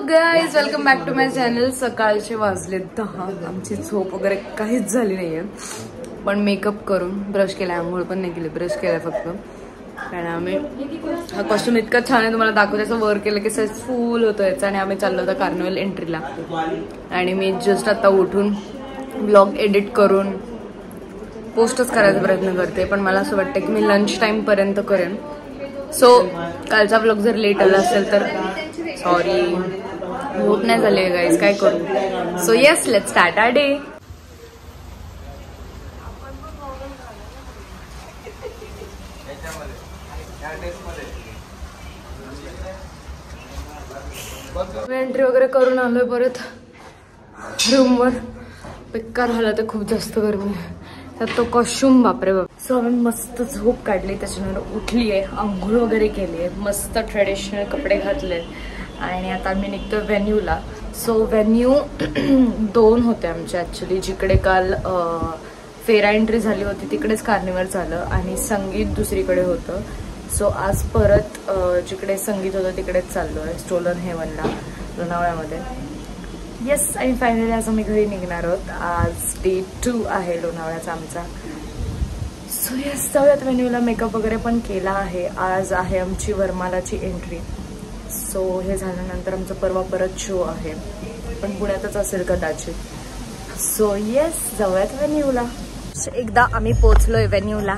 Guys, welcome back to my channel. सकाळचे वाजले 10. आमची झोप वगैरे काहीच झाली नाहीये, पण मेकअप करून ब्रश केलाय. आंघोळ पण नाही केली, ब्रश केलाय फक्त. कारण आम्ही हा कॉस्ट्युम इतका छान आहे, तुम्हाला दाखवते. असं वर केलं की सच फुल होतं याचं. आणि आम्ही चाललो होतो कार्निवल एंट्रीला. आणि मी जस्ट आता उठून ब्लॉग एडिट करून पोस्टच करायचा प्रयत्न करते, पण मला असं वाटतं की मी लंच टाइम पर्यंत करेन. सो कालचा ब्लॉग जर लेट आला असेल तर सॉरी, झोप नाही झाली गाईज, काय करू. So yes, let's start our day. Entry वगैरे करून आलोय परत रूमवर. बेकार झाला तर खूप जास्त गरमी आहे. तर तो कॉस्ट्युम बापरे बाप. सो आम्ही मस्त झोप काढली, त्याच्यानंतर उठली आहे, आंघोळ वगैरे केली आहे, मस्त ट्रेडिशनल कपडे घातले आणि आता आम्ही निघतो व्हेन्यूला. सो व्हेन्यू 2 होते आमचे ॲक्च्युली. जिकडे काल फेरा एंट्री झाली होती तिकडेच कार्निवल झालं आणि संगीत दुसरीकडे होतं. सो आज परत जिकडे संगीत होतं तिकडेच चाललो आहे, स्टोलन हेवनला, लोणावळ्यामध्ये. येस, आणि फायनली आज आम्ही घरी निघणार आहोत. आज डे 2 आहे लोणावळ्याचा आमचा. सो येस, जाऊयात व्हेन्यूला. मेकअप वगैरे पण केला आहे. आज आहे आमची वरमालाची एंट्री. सो हे झाल्यानंतर आमचा परवा परत शो आहे, पण पुण्यातच असेल कदाचित. सो येस, जाऊयात व्हेन्यूला. एकदा आम्ही पोहोचलोय व्हेन्यूला,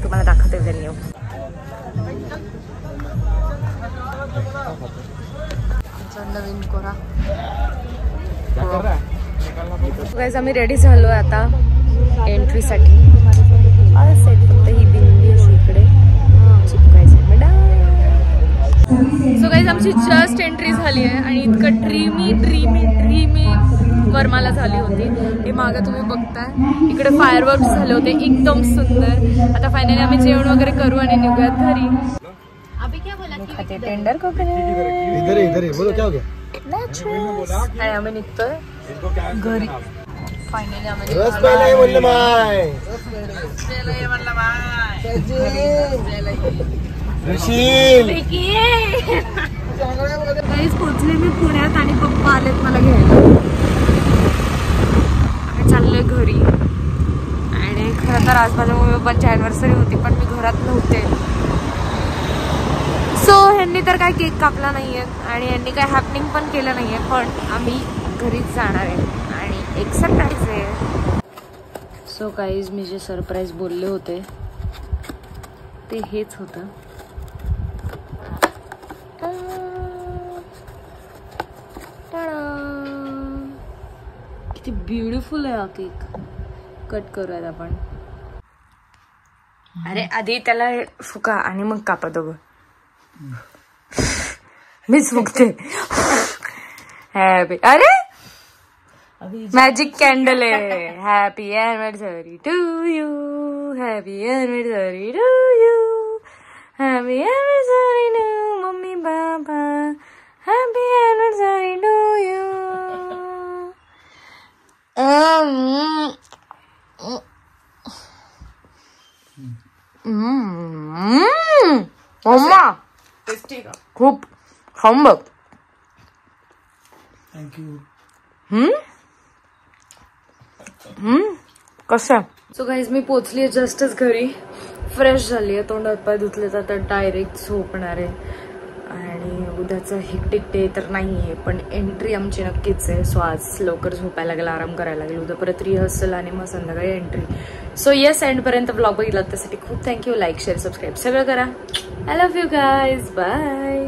तुम्हाला दाखवते व्हेन्यू. नवीन कोरा गाइस, आम्ही रेडी झालोय आता एंट्रीसाठी. फक्त ही बिंदी अशी इकडे चिपकायचं. सो गाइस, आमची जस्ट एंट्री झाली आहे आणि इतकं ड्रीमी वरमाला झाली होती. हे मागं तुम्ही बघताय, इकडे फायरवर्क्स झाले होते एकदम सुंदर. आता फायनली आम्ही जेवण वगैरे करू आणि निघूयात घरी. अभी क्या बोला की खाते टेंडर इधर बोलो क्या हो गया. आणि आम्ही निघतोय घरी. फायनली आम्ही पोचले मी पुण्यात आणि पप्पा आलेत मला घ्यायला. आम्ही चाललोय घरी. आणि खरं तर आज माझ्या मम्मी पप्पांची अॅनिव्हर्सरी होती, पण मी घरात नव्हते. सो ह्यांनी तर काय केक कापला नाहीये आणि यांनी काय हॅपनिंग पण केलं नाहीये, पण आम्ही घरीच जाणार आहे आणि एक सरप्राईज आहे. सो गाईज, मी जे सरप्राईज बोलले होते ते हेच होतं. किती ब्युटिफुल आहे हा केक. कट करूयात आपण. अरे आधी त्याला फुका आणि मग कापा दोघं. मीच फुकते. हॅपी, अरे मॅजिक कॅन्डल आहे. Happy anniversary to you, happy anniversary to you, happy anniversary to mummy बाबा, हॅपी एनिव्हर्सरी टू यू. मम्मा खूप खाऊन बघ. थँक्यू. कसं. सो गाईज, मी पोचली आहे जस्टच घरी. फ्रेश झाली आहे, तोंड हातपाय धुतले जातात, डायरेक्ट झोपणार आहे. आणि उद्याचं हेक्टिक डे तर नाही आहे, पण एंट्री आमची नक्कीच आहे. सो आज लवकर झोपायला लागेल, आराम करायला लागेल. उद्या परत रिहर्सल आणि मग संध्याकाळी एंट्री. सो येस, एंडपर्यंत ब्लॉग बघितला त्यासाठी खूप थँक्यू. लाईक, शेअर, सबस्क्राईब सगळं करा. I love you guys. Bye.